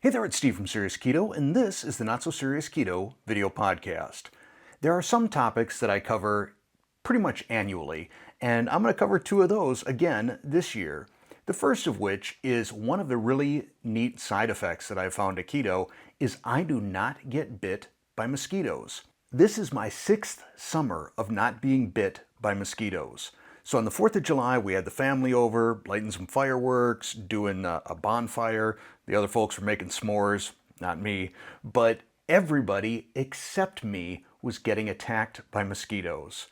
Hey there, it's Steve from Serious Keto, and this is the Not So Serious Keto video podcast. There are some topics that I cover pretty much annually, and I'm going to cover two of those again this year. The first of which is one of the really neat side effects that I've found to keto is I do not get bit by mosquitoes. This is my sixth summer of not being bit by mosquitoes. So on the 4th of July, we had the family over, lighting some fireworks, doing a bonfire. The other folks were making s'mores, not me. But everybody except me was getting attacked by mosquitoes.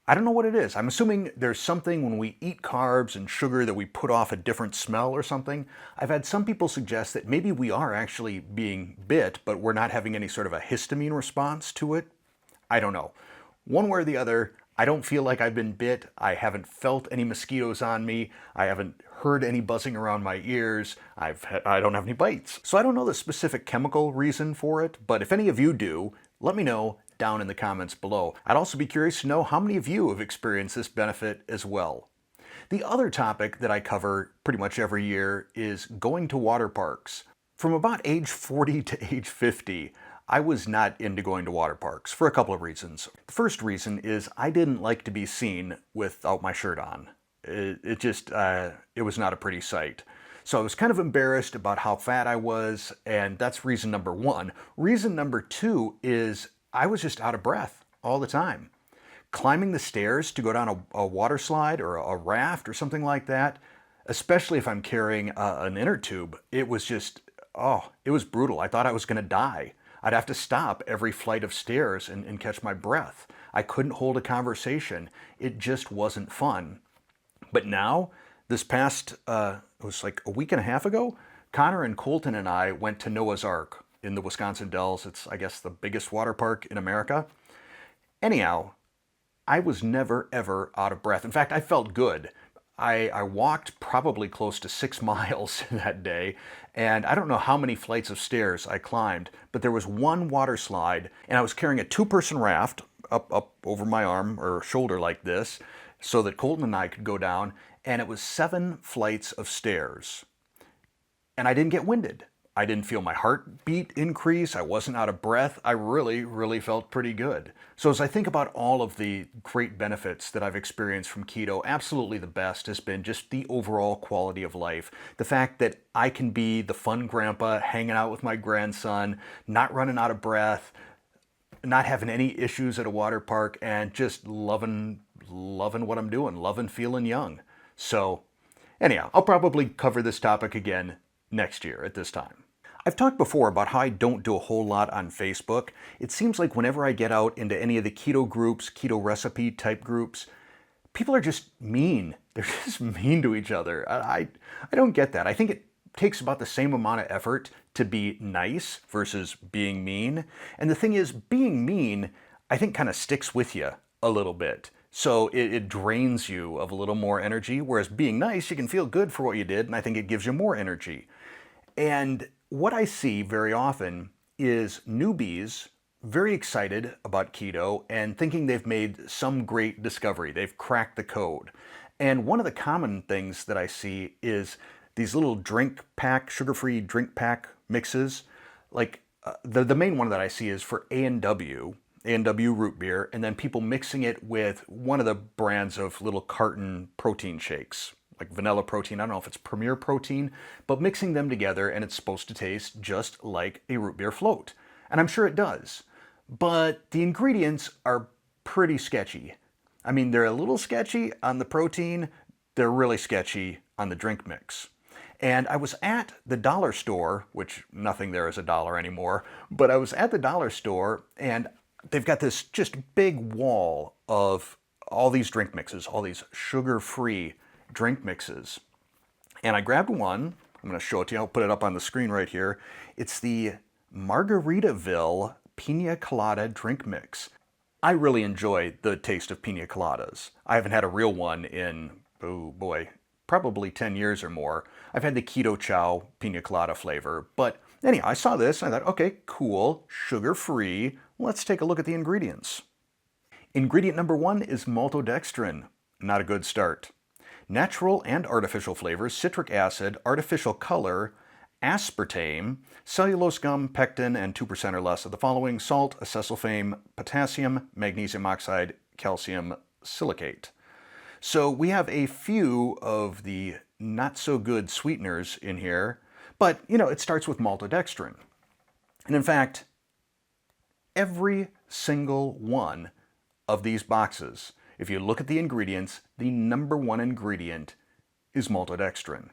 I don't know what it is. I'm assuming there's something when we eat carbs and sugar that we put off a different smell or something. I've had some people suggest that maybe we are actually being bit, but we're not having any sort of a histamine response to it. I don't know. One way or the other, I don't feel like I've been bit. I haven't felt any mosquitoes on me. I haven't heard any buzzing around my ears. I don't have any bites. So I don't know the specific chemical reason for it, but if any of you do, let me know down in the comments below. I'd also be curious to know how many of you have experienced this benefit as well. The other topic that I cover pretty much every year is going to water parks. From about age 40 to age 50, I was not into going to water parks for a couple of reasons. The first reason is I didn't like to be seen without my shirt on. It was not a pretty sight. So I was kind of embarrassed about how fat I was, and that's reason number one. Reason number two is I was just out of breath all the time. Climbing the stairs to go down a water slide or a raft or something like that, especially if I'm carrying an inner tube, it was just, it was brutal. I thought I was going to die. I'd have to stop every flight of stairs and catch my breath. I couldn't hold a conversation. It just wasn't fun. But now, this past, it was like a week and a half ago, Connor and Colton and I went to Noah's Ark in the Wisconsin Dells. It's, I guess, the biggest water park in America. Anyhow, I was never, ever out of breath. In fact, I felt good. I walked probably close to 6 miles that day, and I don't know how many flights of stairs I climbed, but there was one water slide, and I was carrying a 2-person raft up over my arm or shoulder like this, so that Colton and I could go down, and it was 7 flights of stairs. And I didn't get winded. I didn't feel my heartbeat increase. I wasn't out of breath. I really, really felt pretty good. So as I think about all of the great benefits that I've experienced from keto, absolutely the best has been just the overall quality of life. The fact that I can be the fun grandpa hanging out with my grandson, not running out of breath, not having any issues at a water park, and just loving what I'm doing, loving feeling young. So anyhow, I'll probably cover this topic again next year at this time. I've talked before about how I don't do a whole lot on Facebook. It seems like whenever I get out into any of the keto groups, keto recipe type groups, people are just mean. They're just mean to each other. I don't get that. I think it takes about the same amount of effort to be nice versus being mean. And the thing is, being mean, I think kind of sticks with you a little bit. So it drains you of a little more energy, whereas being nice, you can feel good for what you did, and I think it gives you more energy. And what I see very often is newbies very excited about keto and thinking they've made some great discovery. They've cracked the code. And one of the common things that I see is these little drink pack, sugar-free drink pack mixes. Like the main one that I see is for A&W root beer, and then people mixing it with one of the brands of little carton protein shakes, like vanilla protein. I don't know if it's Premier Protein, but mixing them together, and it's supposed to taste just like a root beer float. And I'm sure it does. But the ingredients are pretty sketchy. I mean, they're a little sketchy on the protein. They're really sketchy on the drink mix. And I was at the dollar store, which nothing there is $1 anymore, but I was at the dollar store, and they've got this just big wall of all these drink mixes, all these sugar-free drink mixes. And I grabbed one. I'm going to show it to you. I'll put it up on the screen right here. It's the Margaritaville Pina Colada drink mix. I really enjoy the taste of pina coladas. I haven't had a real one in, oh boy, probably 10 years or more. I've had the Keto Chow pina colada flavor, but anyhow, I saw this and I thought, okay, cool, sugar-free. Let's take a look at the ingredients. Ingredient number 1 is maltodextrin. Not a good start. Natural and artificial flavors, citric acid, artificial color, aspartame, cellulose gum, pectin, and 2% or less of the following: salt, acesulfame, potassium, magnesium oxide, calcium silicate. So we have a few of the not so good sweeteners in here, but it starts with maltodextrin. And in fact, every single one of these boxes, if you look at the ingredients, the number one ingredient is maltodextrin.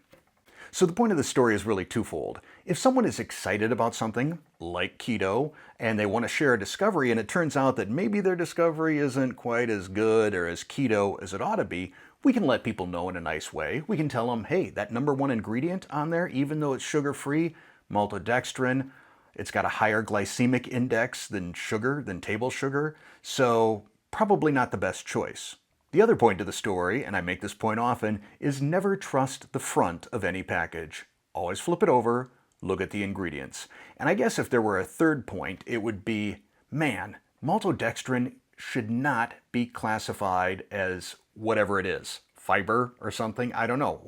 So the point of the story is really twofold. If someone is excited about something, like keto, and they want to share a discovery, and it turns out that maybe their discovery isn't quite as good or as keto as it ought to be, we can let people know in a nice way. We can tell them, hey, that number one ingredient on there, even though it's sugar-free, maltodextrin, it's got a higher glycemic index than sugar, than table sugar, so probably not the best choice. The other point to the story, and I make this point often, is never trust the front of any package. Always flip it over, look at the ingredients. And I guess if there were a third point, it would be, man, maltodextrin should not be classified as whatever it is. Fiber or something? I don't know.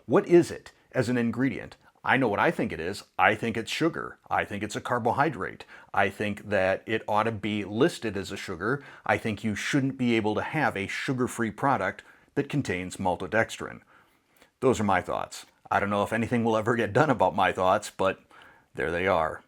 What is it as an ingredient? I know what I think it is. I think it's sugar. I think it's a carbohydrate. I think that it ought to be listed as a sugar. I think you shouldn't be able to have a sugar-free product that contains maltodextrin. Those are my thoughts. I don't know if anything will ever get done about my thoughts, but there they are.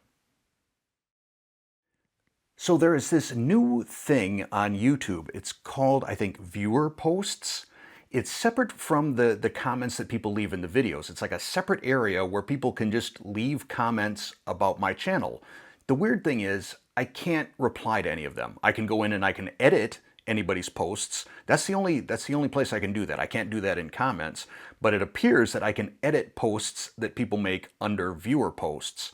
So there is this new thing on YouTube. It's called, I think, viewer posts. It's separate from the comments that people leave in the videos. It's like a separate area where people can just leave comments about my channel. The weird thing is, I can't reply to any of them. I can go in and I can edit anybody's posts. That's the only place I can do that. I can't do that in comments, but it appears that I can edit posts that people make under viewer posts.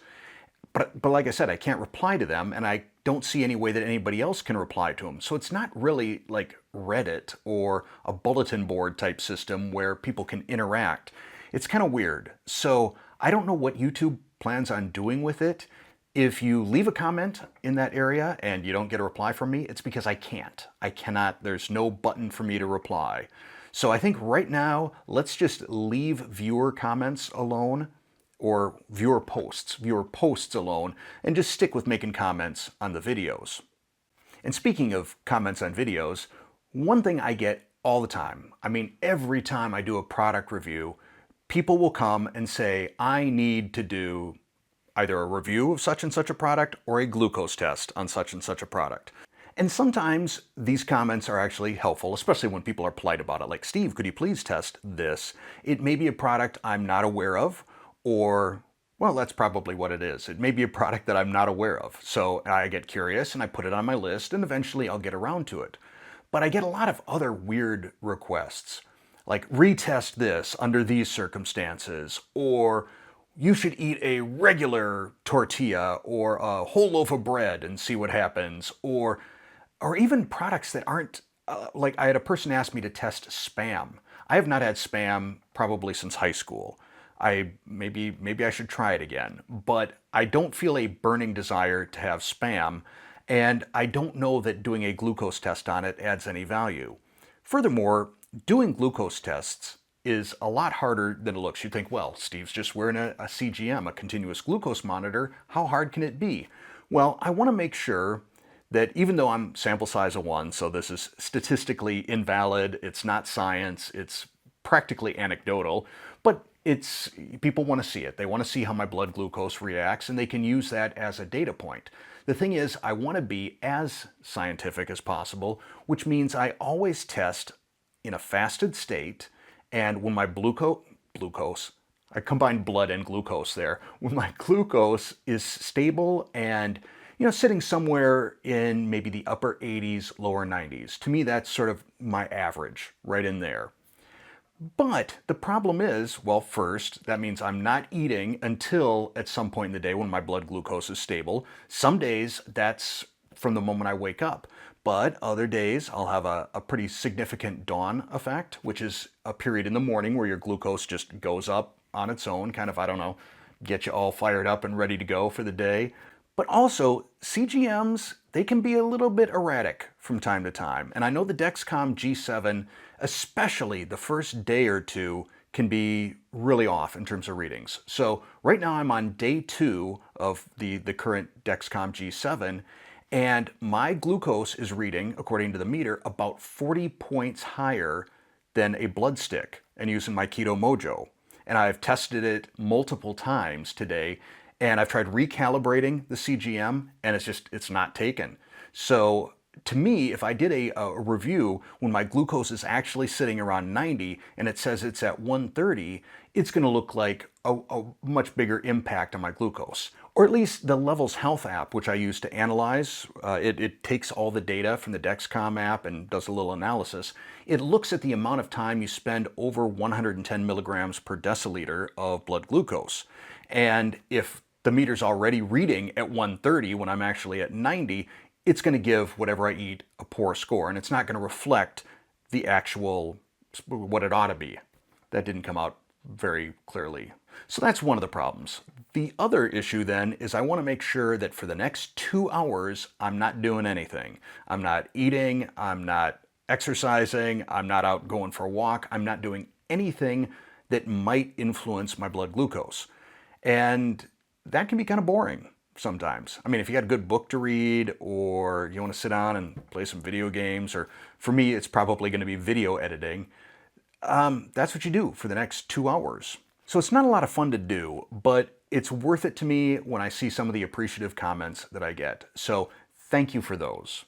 But like I said, I can't reply to them, and I don't see any way that anybody else can reply to them. So it's not really like Reddit or a bulletin board type system where people can interact. It's kind of weird. So I don't know what YouTube plans on doing with it. If you leave a comment in that area and you don't get a reply from me, it's because I can't. I cannot. There's no button for me to reply. So I think right now, let's just leave viewer comments alone, or viewer posts alone, and just stick with making comments on the videos. And speaking of comments on videos, one thing I get all the time, I mean every time I do a product review, people will come and say, I need to do either a review of such and such a product or a glucose test on such and such a product. And sometimes these comments are actually helpful, especially when people are polite about it. Like, Steve, could you please test this? It may be a product I'm not aware of, or, well, that's probably what it is. It may be a product that I'm not aware of. So I get curious and I put it on my list, and eventually I'll get around to it. But I get a lot of other weird requests, like retest this under these circumstances, or you should eat a regular tortilla or a whole loaf of bread and see what happens, or even products that aren't, like I had a person ask me to test Spam. I have not had Spam probably since high school. Maybe I should try it again, but I don't feel a burning desire to have Spam, and I don't know that doing a glucose test on it adds any value. Furthermore, doing glucose tests is a lot harder than it looks. You think, well, Steve's just wearing a CGM, a continuous glucose monitor. How hard can it be? Well, I want to make sure that even though I'm sample size of 1, so this is statistically invalid, it's not science, it's practically anecdotal, but people want to see it. They want to see how my blood glucose reacts, and they can use that as a data point. The thing is, I want to be as scientific as possible, which means I always test in a fasted state, and when my glucose, I combined blood and glucose there, when my glucose is stable and sitting somewhere in maybe the upper 80s, lower 90s. To me, that's sort of my average, right in there. But the problem is, well, first, that means I'm not eating until at some point in the day when my blood glucose is stable. Some days, that's from the moment I wake up. But other days, I'll have a pretty significant dawn effect, which is a period in the morning where your glucose just goes up on its own, kind of, I don't know, get you all fired up and ready to go for the day. But also, CGMs, they can be a little bit erratic from time to time. And I know the Dexcom G7, especially the first day or two, can be really off in terms of readings. So right now I'm on day 2 of the current Dexcom G7, and my glucose is reading, according to the meter, about 40 points higher than a blood stick, and using my Keto Mojo. And I've tested it multiple times today, and I've tried recalibrating the CGM, and it's not taken. So to me, if I did a review when my glucose is actually sitting around 90 and it says it's at 130, it's going to look like a much bigger impact on my glucose. Or at least the Levels Health app, which I use to analyze. It takes all the data from the Dexcom app and does a little analysis. It looks at the amount of time you spend over 110 milligrams per deciliter of blood glucose. And if the meter's already reading at 130 when I'm actually at 90, it's going to give whatever I eat a poor score, and it's not going to reflect the actual, what it ought to be. That didn't come out very clearly. So that's one of the problems. The other issue then is I want to make sure that for the next 2 hours, I'm not doing anything. I'm not eating, I'm not exercising, I'm not out going for a walk, I'm not doing anything that might influence my blood glucose. And that can be kind of boring sometimes. I mean, if you got a good book to read, or you want to sit down and play some video games, or for me, it's probably going to be video editing, that's what you do for the next 2 hours. So it's not a lot of fun to do, but it's worth it to me when I see some of the appreciative comments that I get. So thank you for those.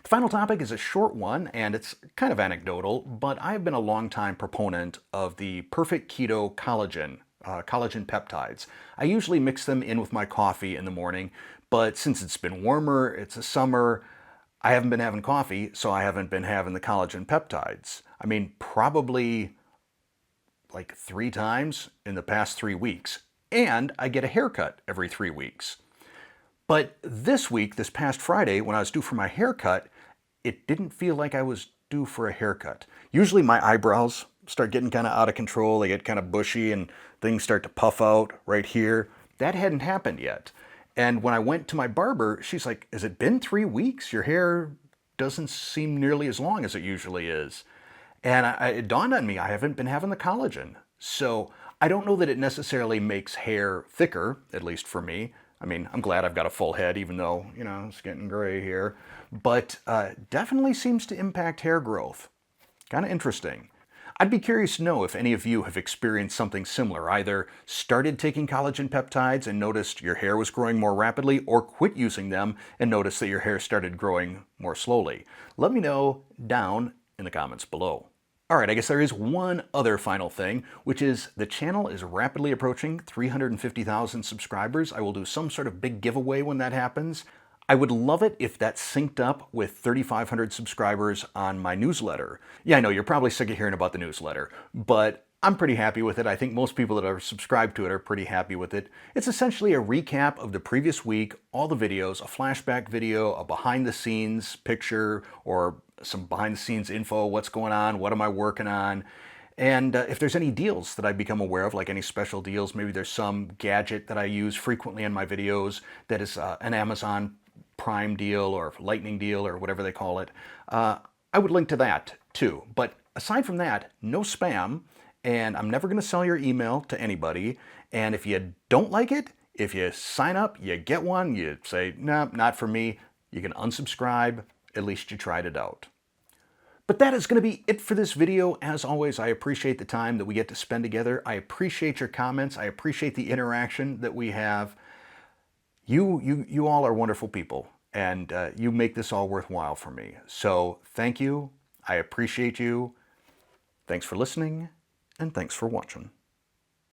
The final topic is a short one, and it's kind of anecdotal, but I've been a longtime proponent of the Perfect Keto Collagen peptides. I usually mix them in with my coffee in the morning, but since it's been warmer, it's a summer, I haven't been having coffee, so I haven't been having the collagen peptides. I mean, probably like 3 times in the past 3 weeks. And I get a haircut every 3 weeks. But this week, this past Friday, when I was due for my haircut, it didn't feel like I was due for a haircut. Usually my eyebrows start getting kind of out of control. They get kind of bushy and things start to puff out right here. That hadn't happened yet. And when I went to my barber, she's like, has it been 3 weeks? Your hair doesn't seem nearly as long as it usually is. And it dawned on me, I haven't been having the collagen. So I don't know that it necessarily makes hair thicker, at least for me. I mean, I'm glad I've got a full head, even though, you know, it's getting gray here. But definitely seems to impact hair growth. Kind of interesting. I'd be curious to know if any of you have experienced something similar, either started taking collagen peptides and noticed your hair was growing more rapidly, or quit using them and noticed that your hair started growing more slowly. Let me know down in the comments below. All right, I guess there is one other final thing, which is the channel is rapidly approaching 350,000 subscribers. I will do some sort of big giveaway when that happens. I would love it if that synced up with 3,500 subscribers on my newsletter. Yeah, I know you're probably sick of hearing about the newsletter, but I'm pretty happy with it. I think most people that are subscribed to it are pretty happy with it. It's essentially a recap of the previous week, all the videos, a flashback video, a behind the scenes picture, or some behind the scenes info, what's going on, what am I working on, and if there's any deals that I become aware of, like any special deals, maybe there's some gadget that I use frequently in my videos that is an Amazon Prime deal or Lightning deal or whatever they call it, I would link to that too. But aside from that, no spam, and I'm never going to sell your email to anybody. And if you don't like it, if you sign up, you get one, you say, no, not for me, you can unsubscribe. At least you tried it out. But that is going to be it for this video. As always, I appreciate the time that we get to spend together. I appreciate your comments. I appreciate the interaction that we have. You all are wonderful people, and you make this all worthwhile for me. So thank you. I appreciate you. Thanks for listening, and thanks for watching.